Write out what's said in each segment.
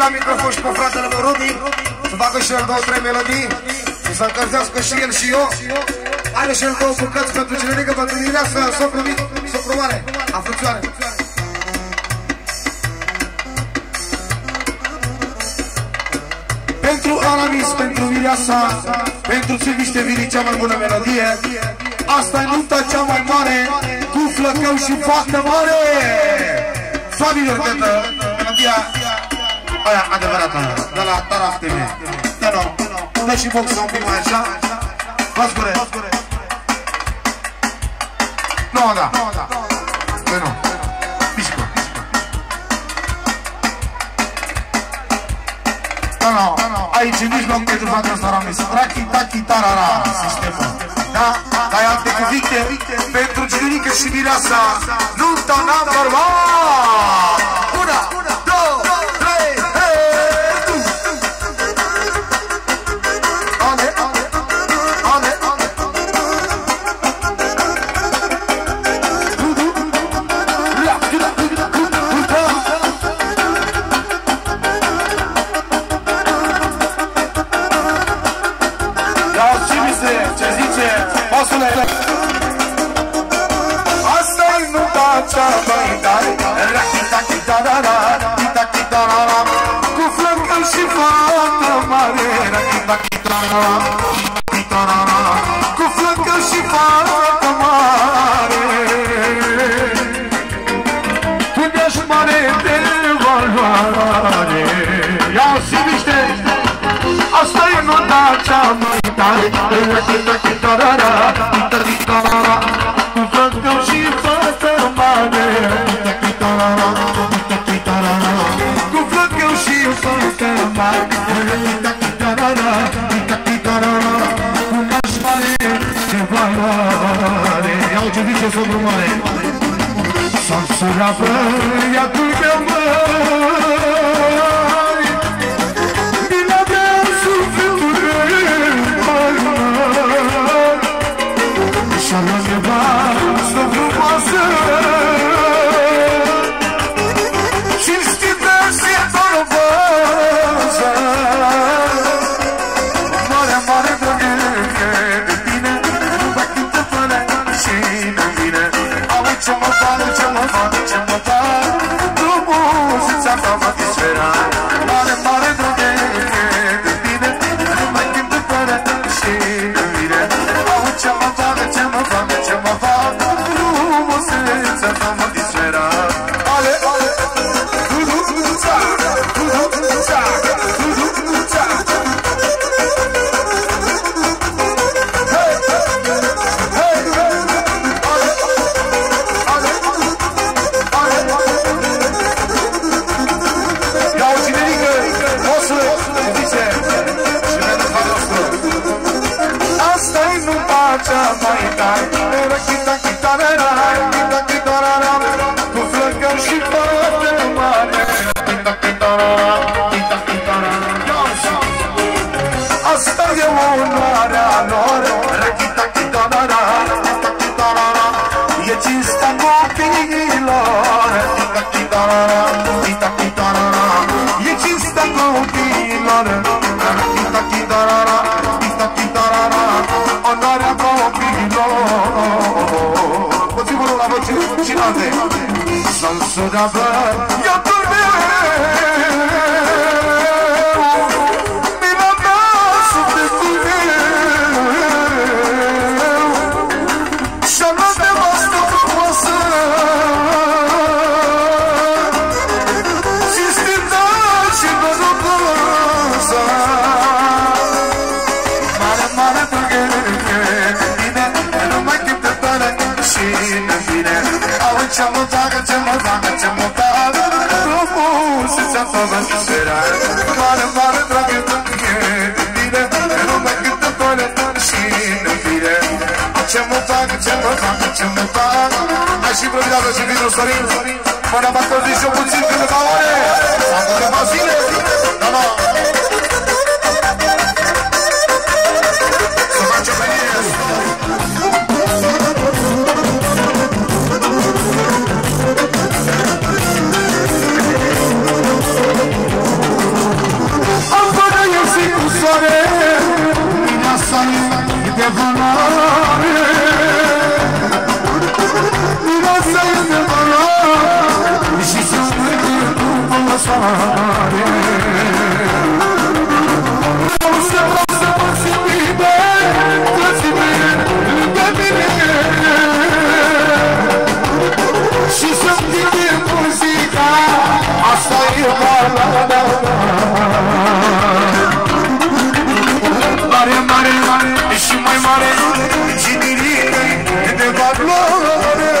la microfon și pe fratele meu Rudi, să facă și el 2-3 melodii și să încălzească și el și eu. Are și el 2 bucăți pentru generică, pentru mireasă, socru mic, socru mare, afruțioare. Pentru Aramis, pentru Mireasa, pentru Țiviște Vini, cea mai bună melodie. Asta e nunta cea mai mare, cu flăcău și fată mare. Flavilor cântă melodia aia adevărată, de la Taraf TV. Dă și boxa un pic mai așa. Luați gure. Nu, da. Păi nu. Mișcă. Aici în mijloc pentru fata asta Aramis. Rachita-chitarara sistemul. Da? Ai alte cuvinte pentru generică și mireasa. Nunta number 1! 1, 2, 3, asta-i nunta cea mai tare, rachita-chitarara, chita-chitarara, cu flăcău și fată mare, rachita-chitarara, chitarara, cu flăcău și fată mare. Puneș mare de valoare, ia Țiviște, asta-i nunta cea mai tare, rachita-chitarara, chita-chitarara, cu flăcău și fată mare, chita-chitarara, chita-chitarara, cu flăcău și fată mare, chita-chitarara, chita-chitarara, cu naș mare de valoare. Iau ce zice socru mare. Sansura băia culcă măi, bila de sufletul măi, și-a nevastă frumoasă și-mi stipește torbăză. Mare drăgărie de tine, nu mă cântă până și nu vine. Auzi ce mă fac, ce mă fac, ce mă fac, frumusețea ta mă dispera. Mare drăgărie de tine, nu mă cântă până și nu vine. Auzi ce mă fac, ce mă fac, ce mă fac, frumusețea ta mă dispera. Ale, Sansura băia culcă bila de sufletul meu, și-a luat nevastă frumoasă și stimă și norocoasă. Mare drăgărie de tine, nu mai cântă până și nu vine. Auzi ce mă fac, ce mă fac, ce mă fac, frumusețea ta mă dispera. Mare drăgărie de tine, nu mai cântă până și nu vine. Ce mă fac, ce mă fac, ce mă fac. Hai și improvizează și vinul Sorin, până m-a căzut și-o puțin câteva ore, sau câteva zile. Da. Să facem pe mine. mare. Să mă simt bine, dați-mi lângă mine și să-mi divin muzica, asta e balada. Mare, mare, mare, și mai mare, și nimic de valoare.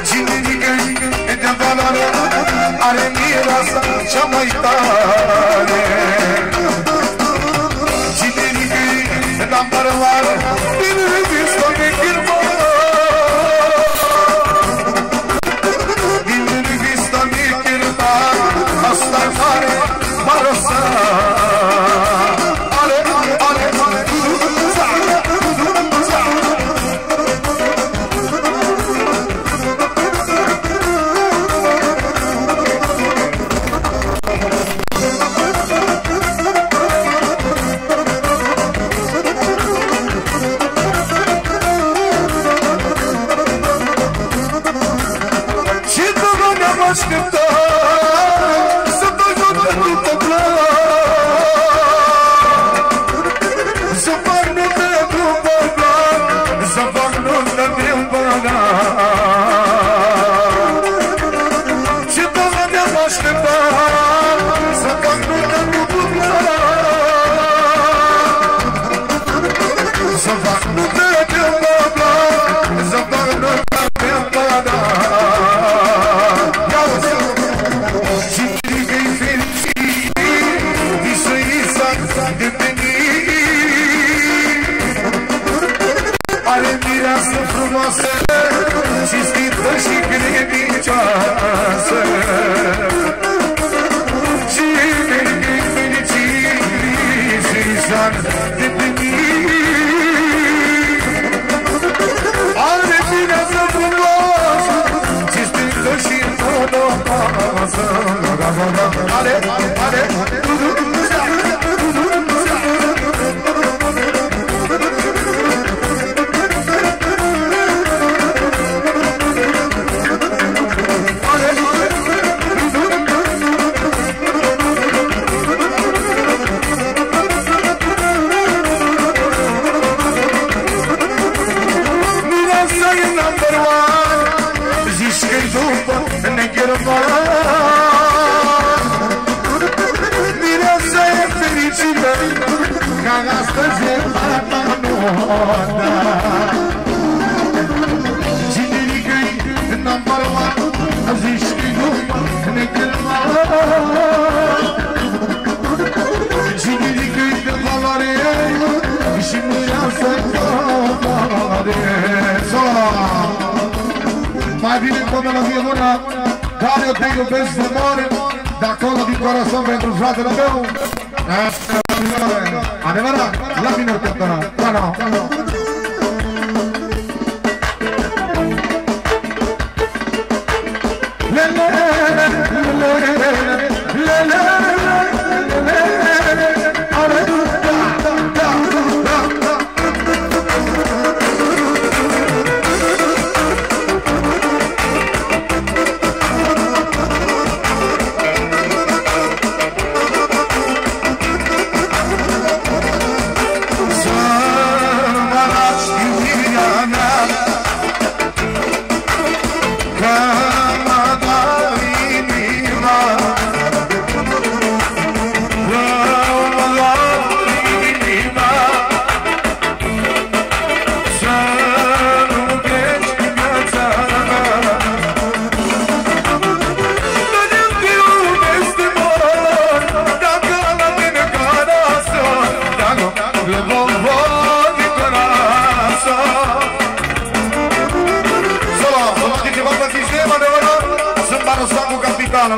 Și nimic de valoare, are mireasa cea mai tare. Și nimic de valoare, din revistă de chirmă. Din revistă de chirmă, asta-i mare, marăsa. Mai bine cu o melodie bună, care eu te iubesc de mare, de acolo din corazon pentru fratele meu. Adevărat, la minor cântăra,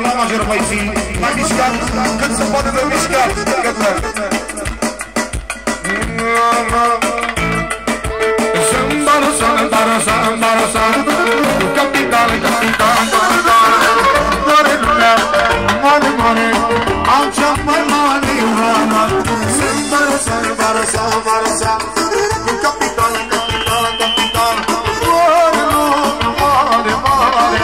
la major mai zi, mai mișcat, cât se poate de mișcat. Capital, capital, mare lumea, mare, mare, am cea mai mare rana. Sâmbără, capital, capital, capital, mare, mare, mare,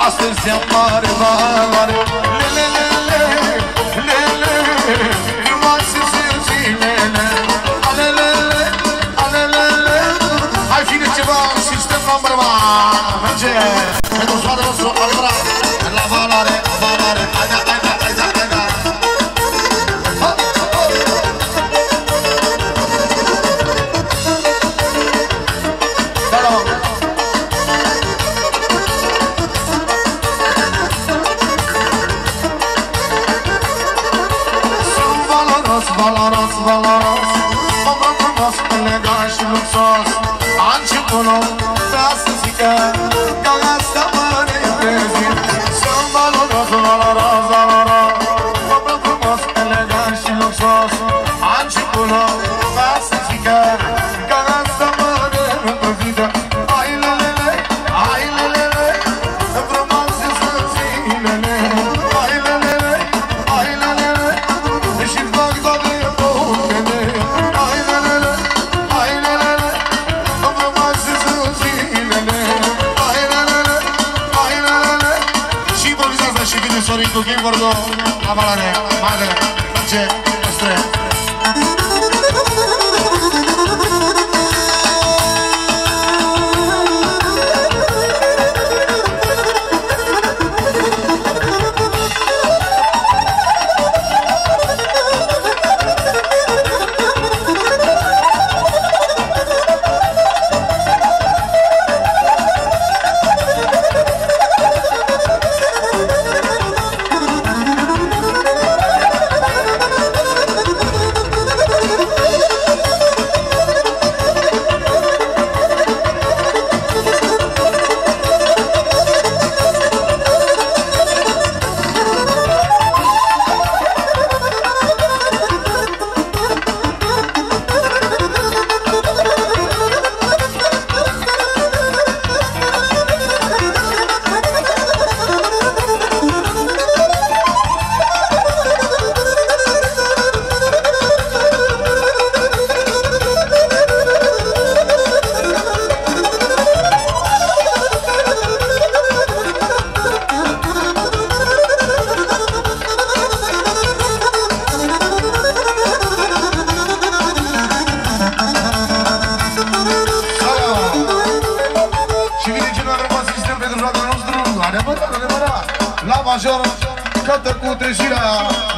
astăzi e mare, mare. valoare. Lelelele, frumoase sunt zilele. Alelele, alelele. Hai fine ceva, sistem number one. Merge, pentru soarele nostru, adevărat. La valoare, valoare. Haida, haida, haida, haida. Valoros, valoros, omul frumos, elegant și luxos. A început nou, vreau să zică că asta mă reprezint. Sunt valoros, valoros, valoros, omul frumos, elegant și luxos. A început nou, vreau să zică că asta mă reprezintă. Ai lelele, ai lelele, frumoase sunt zilele. Ai lelele, ai lelele, și-ți fac toate Sorico, che guardo la valare, madre, c'è, nostre. La major, cântă cu trezirea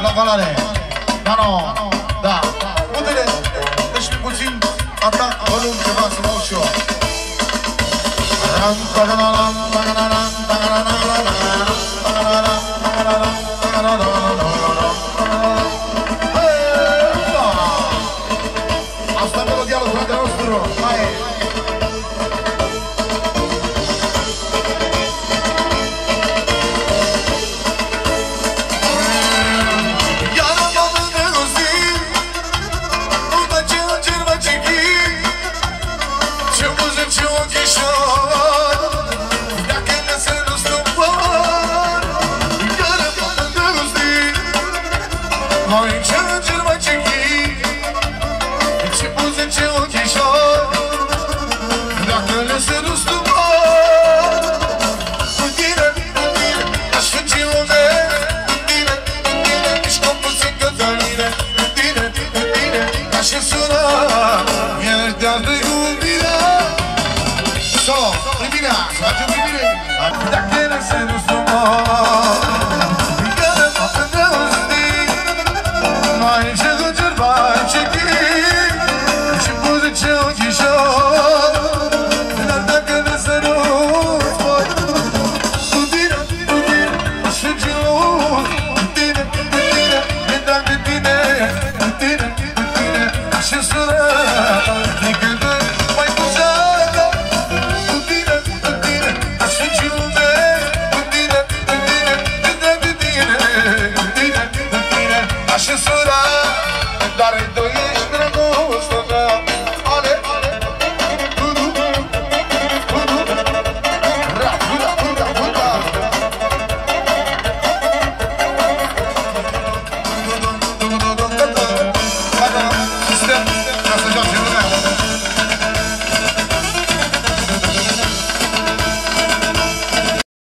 la valare. Da, nu, da. Uite-le, deci puțin atac, volum ceva să mă aud și eu. Asta e melodia lui fratele nostru. Hai! Censura